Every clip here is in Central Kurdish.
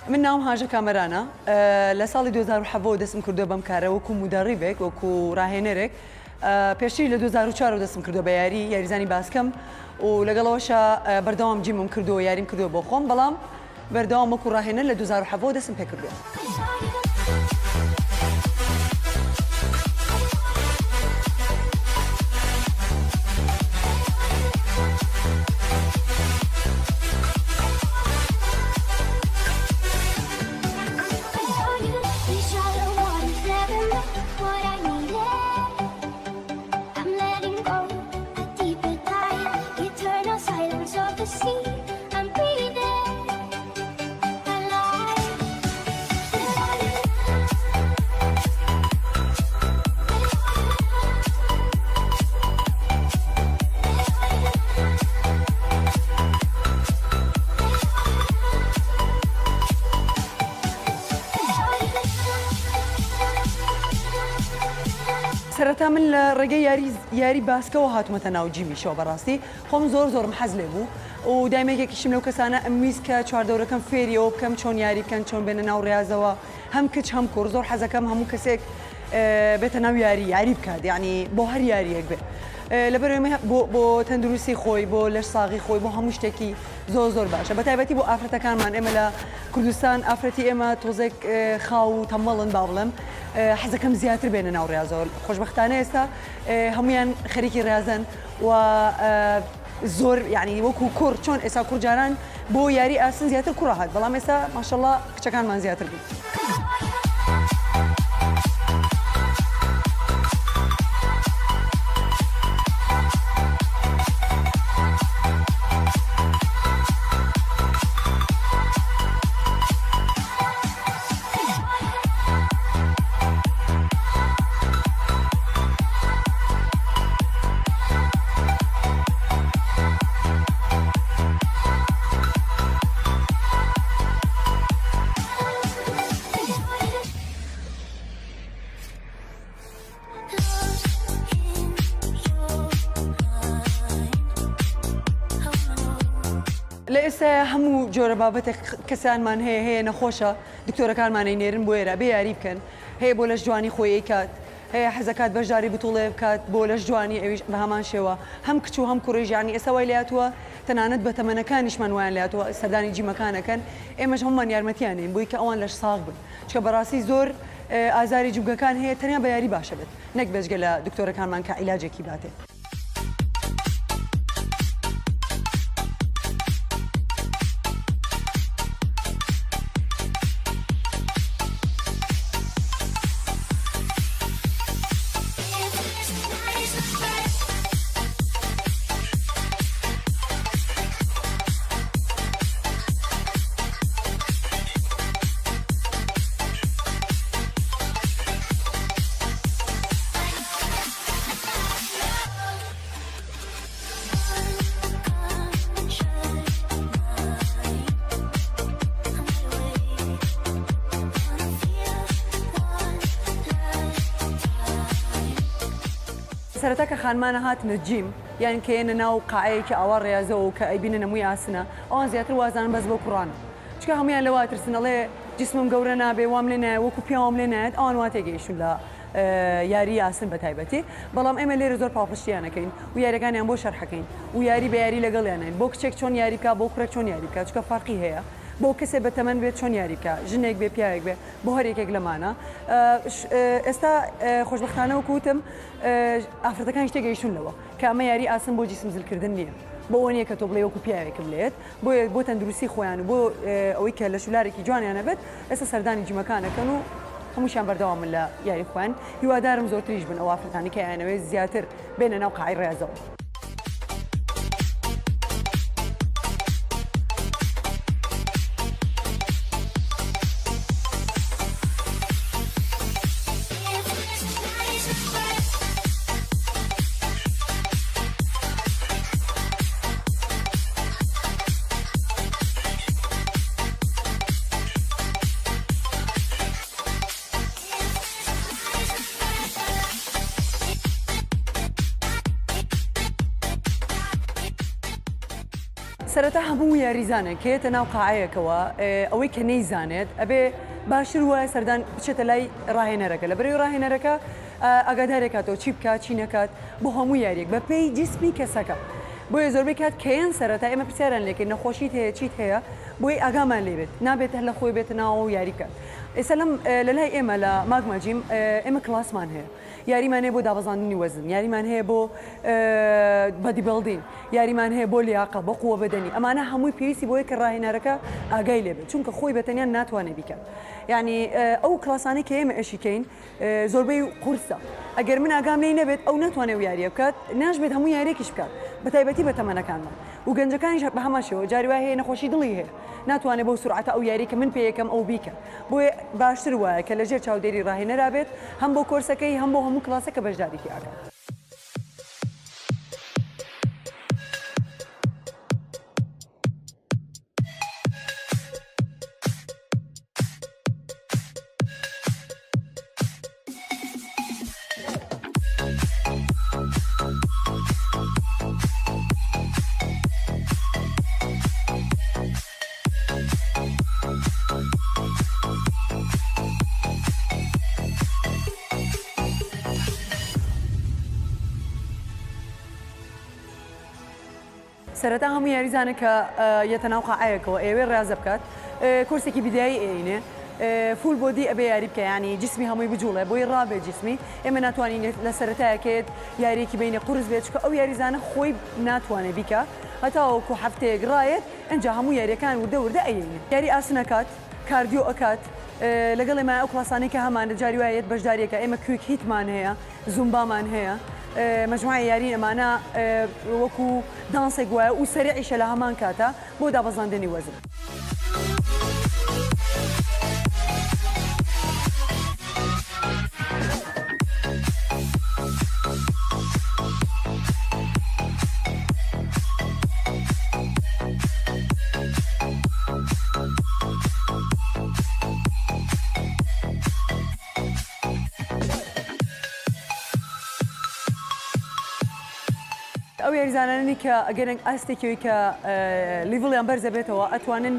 من ناوم هاجە کامەرانە لە ساڵی 2007 دەستم کردو بەم کارە وەکو مدەڕیبێک وەکو ڕاهێنەرێک پێشتری لە 2004 دەستم کردو بە یاریزانی باسکەم و لەگەڵەوەشە بەردەوام جیمم کردو یاریم کردو بۆ خۆم بەڵام بەردەوام وەکو ڕاهێنەر لە 2007 دەستم پێ کردو. سەرەتا من لە ڕێگەی یاری باسکەوە هاتوومەتە ناو جیمیشەوە بەڕاستی خۆم زۆرم حەز لێ بوو و دایمێکێکیشم لەو کەسانە ئەمویست کە چواردەورەکەم فێریەوە بکەم چۆن یاری بکەن چۆن بێنە ناو ڕێازەوە هەم کچ هەم کوڕ زۆر حەزەکەم هەموو کەسێک بێتە ناو یاری بکات یعنی بۆ هەر یاریەک بێ لەبەرەوەی بۆ تەندروستی خۆی بۆ لەش ساغی خۆی بۆ هەموو شتێکی زۆر باشە بە تایبەتی بۆ ئافرەتەکانمان ئێمە لە کوردستان ئافرەتی ئێمە تۆزێک خاو و تەمەڵن با بڵێم حەزەکەم زیاتر بێنە ناو ڕێازەوە خۆشبەختانە ئێستا هەمویان خەریکی ڕێازن و زۆر یعنی وەکو کوڕ چۆن ئێستا کوڕجاران بۆ یاری ئاسن زیاتر کوڕە هات بەڵام ئێستا ماشەڵڵا کچەکانمان زیاتر بوو. لە ئێستا هەموو جۆرە بابەتێک کەسانمان هەیە نەخۆشە دکتۆرەکانمانەی نێرن بۆ ئێرە بێ یاری بکەن هەیە بۆ لەش جوانی خۆی کات هەیە حەزەکات بەشداری بتوڵێ بکات بۆ لەش جوانی ئەویش بە هەمان شێوە هەم کچ و هەم کوڕیژ یانی ئێستا وای لاتووە تەنانەت بە تەمەنەکانیشمان وایان لاتووە سەردانی جیمەکانەکەن ئێمەش هەمومان یارمەتیانین بۆی کە ئەوان لەش ساغ بن چکە بەڕاستی زۆر ئازاری جوگەکان هەیە تەنیا بە یاری باشە بێت نەک بەجگە لە دکتۆرەکانمان کە عیلاجێکی باتێت. سەرەتا کە خانمانە هاتنە جیم یان کە ئێنە ناو قاعەیەکی ئاوا ڕێازەوە کە ئەیبینە نەمووی ئاسنە ئەوان زیاتر وازانن بەس بۆ کوڕانە چکە هەمویان لەوا ترسنەڵێ جسمم گەورە نابێ وام لێ نایە وەکو پیاوام لێ نایەت ئەوان وا تێگەیشتون لە یاری یاسن بە تایبەتی بەڵام ئێمە لێرە زۆر پاڵپشتیانەکەین و یاریەکانیان بۆ شەرحەکەین و یاری بە یاری لەگەڵیانین بۆ کچێک چۆن یاری بکە بۆ کوڕێک چۆن یاری بکە چکە فەرقی هەیە بۆ کەسێک بە تەمەن بێت چۆن یاری بکە ژنێک بێ پیاوێک بێ بۆ هەر یەکێک لەمانە ئێستا خۆشبەختانە وەکو وتم ئافرەتەکان شتێگەیشتونەوە کە ئەمە یاری ئاسن بۆ جیسم زلکردن نییە بۆ ئەوە نییە کە تۆ بڵێ وەکو پیاوێکم لێت بۆ تەندروستی خۆیان و بۆ ئەوەی کە لە شولارێکی جوانیانە بێت ئێستا سەردانی جیمەکانەکەن و هەمووشیان بەردەوامن لە یاری خوێن هیوادارم زۆرتریش بن ئەو ئافرەتانی کە یانەوەی زیاتر بێنە ناو قاعەی ڕێازەوە. سەرەتا هەموو یاریزانێک کێتە ناو قاعەیەکەوە ئەوەی کە نەیزانێت ئەبێ باشتر وایە سەردان بچێتە لای ڕاهێنەرەکە لە بەرەوەی ڕاهێنەرەکە ئاگادارێکاتەوە چی بکات چی نەکات بۆ هەموو یاریەک بە پێی جسمی کەسەکە بۆیە زۆربەی کات کەیان سەرەتا ئێمە پرسیاران لێکرد نەخۆشیت هەیە چیت هەیە بۆی ئاگامان لێبێت نابێت هەر لە خۆی بێتە ناو یاریکات ئێستا لەم لەلای ئێمە لە ماگماجیم ئێمە کلاسمان هەیە یاریمان هەیە بۆ دابەزاندنی وەزن یاریمان هەیە بۆ بەدیبڵدین یاریمان هەیە بۆ لیاقە بۆ قووە بەدەنی ئەمانە هەمووی پێویستی بۆیە کە ڕاهێنەرەکە ئاگای لێبێت چونکە خۆی بەتەنیان ناتوانێت بیکات یعنی ئەو کلاسانی کە ئێمە ئەشیکەین زۆربەی قورسە ئەگەر من ئاگام لێی نەبێت ئەو ناتوانێت یاریە بکات ناشبێت هەموو یاریێکیش بکات بە تایبەتی بە تەمەنەکانمان و گەنجەکانیش بە هەماشەوە جاری وای هەیە نەخۆشی دڵی هەیە ناتوانێت بۆ سورعەتە ئەو یاری کە من پێ یەکەم ئەو بیکە بۆیە باشتر وایە کە لەژێر چاودێری ڕاهێنەرا بێت هەم بۆ کۆرسەکەی هەم بۆ هەموو کلاسەکە بەشداریکی ئاکات. سەرەتا هەموو یاریزانە کە یەتە ناو قاعەیەکەوە ئێوێ ڕازە بکات کورسێکی بیدایی ئێینێ فول بۆدی ئەبێ یاری بکە ینی جسمی هەمووی بجوڵێ بۆی ڕابێ جسمی ئێمە ناتوانین لە سەرەتایەکێت یاریەکی بینە قورس بێت چکە ئەو یاریزانە خۆی ناتوانێت بیکە هەتاوەکو هەفتەیەک ڕایەت ئەنجا هەموو یاریەکان وردە وردە ئەیێنێ یاری ئاسنەکات کاردیۆ ئەکات لەگەڵ ئێمە ئەو کلاسانێک کە هەمانە جاری وایەت بەشداریەکە ئێمە کوێک هیتمان هەیە زومبامان هەیە مجموعة یاری ئەمانە وەکو دانسێک وایە و سەریعیشە لە هەمان کاتە بۆ دابەزاندنی وەزن. ئەو یاریزانانی کە ئەگەرنگ ئاستێکەوەی کە لیڤڵیان بەرزە بێتەوە ئەتوانن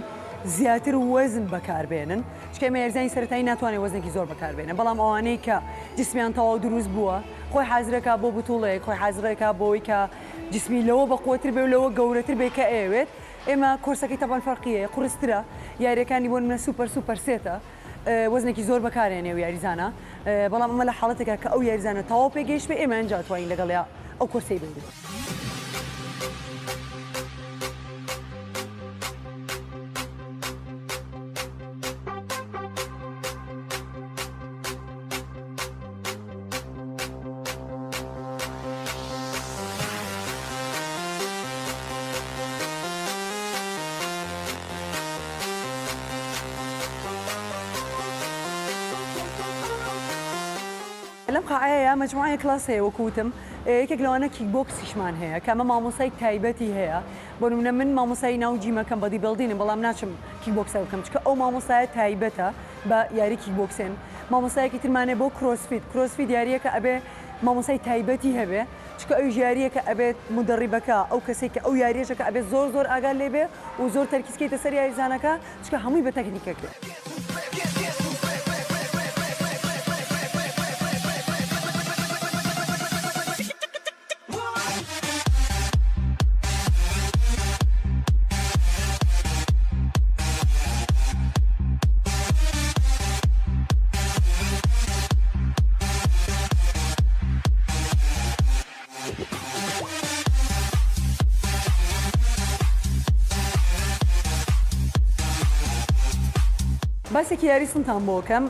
زیاتر وەزن بەکاربێنن چکە ئێمە یاریزانی سەرەتایی ناتوانێت وەزنێکی زۆر بەکاربێنن بەڵام ئەوانەی کە جسمیان تەواو دروست بووە خۆی حازرەکە بۆ بتوڵەیەک خۆی حازرەکە بۆی کە جسمی لەوە بەقوتر بێ و لەوە گەورەتر بێ کە ئەوێت ئێمە کۆرسەکەی تەبان فەرقیە قورسترە یاریەکانی بۆ منە سوپەر سێتە وەزنێکی زۆر بەکارێنێ و یاریزانە بەڵام ئەمە لە حاڵەتێکە کە ئەو یاریزانە تەواو پێگەیشت بێ ئێمە ئەنجا توانین لەگەڵیا ئەو کورسەی بێت. لەم قاعەیە مجموعە کلاس هەیە وەکوتم یەکێک لەوانە کیکبۆکسیشمان هەیە کە ئەمە مامۆسای تایبەتی هەیە بۆ نمونە من مامۆسایی ناو جیمەکەم بەدیبڵدینم بەڵام ناچم کیکبۆکسە بکەم چکە ئەو مامۆسایە تایبەتە بە یاری کیکبۆکسێن مامۆسایەکی ترمانێ بۆ کرۆسفیت یاریەکە ئەبێ مامۆسای تایبەتی هەبێ چکە ئەو یاریەکە ئەبێت مدەڕیبەکە ئەو کەسێک کە ئەو یاریەشەکە ئەبێت زۆر ئاگال لێبێ و زۆر تەرکیزکەیتە سەر یاریزانەکە چکە هەمووی بە تەکنیکەکرێت. باسێکی یاریسنتان بۆ بکەم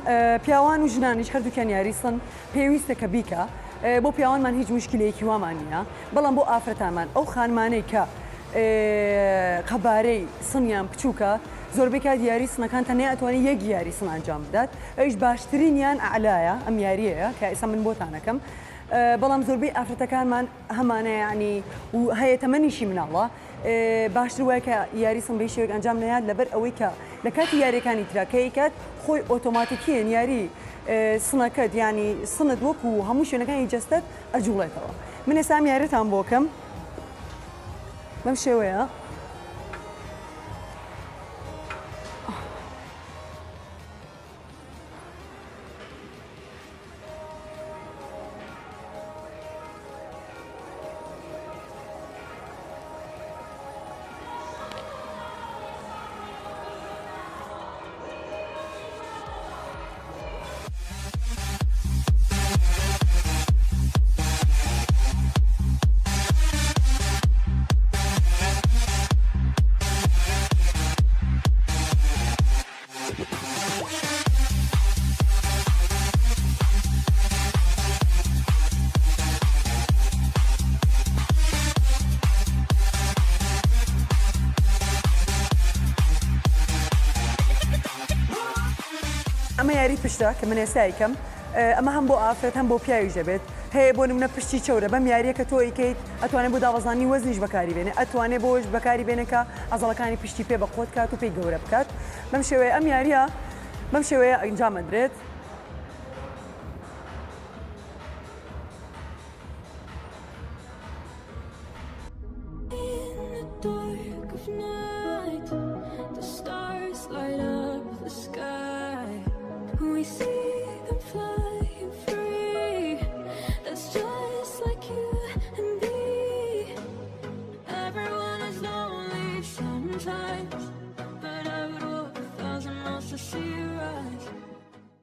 پیاوان و ژنانیش هەردووکیان یاریسن پێویستە کە بیکە بۆ پیاوانمان هیچ مشکلەیەکی وامان نییە بەڵام بۆ ئافرەتانمان ئەو خانمانەی کە قەبارەی سنیان بچووکە زۆربەی کات یاریسنەکانتان نەیەتوانێت یەک یاریسن ئەنجام بدات ئەویش باشترینیان ئەعلایە ئەم یاریەیە کە ئێستا من بۆتانەکەم بەڵام زۆربەی ئافرەتەکانمان هەمانە یعنی و هەیە تەمەنیشی مناڵە باشتر وایە کە یاریسن بە شێوەیەک ئەنجام نەیات لەبەر ئەوەی کە لە کاتی یاریەکانی تراکەی کات خۆی ئۆتۆماتیکیەن یاری سنەکەت ینی سنت وەکو هەموو شوێنەکانی جەستت ئەجوڵێتەوە من ئێستا یاریتان بۆکەم بەم شێوەیە ئەمە یاری پشتە کە من ئێستایکەم ئەمە هەم بۆ ئافرەت هەم بۆ پیاوی دەبێت هەیە بۆ نمونە پشتی چەورە بەم یاریە کە تۆ ئیکەیت ئەتوانێت بۆ داوەزانی وەزنیش بەکاری بێنێ ئەتوانێت بۆش بەکاری بێنێکە ئازەڵەکانی پشتی پێ بەخۆت کات و پێی گەورە بکات بەم شێوەیە ئەم یاریە بەم شێوەیە ئەنجام ئەدرێت dark of night, the stars light up the sky. We see them flying free. That's just like you and me. Everyone is lonely sometimes, but I would walk 1,000 miles to see you rise.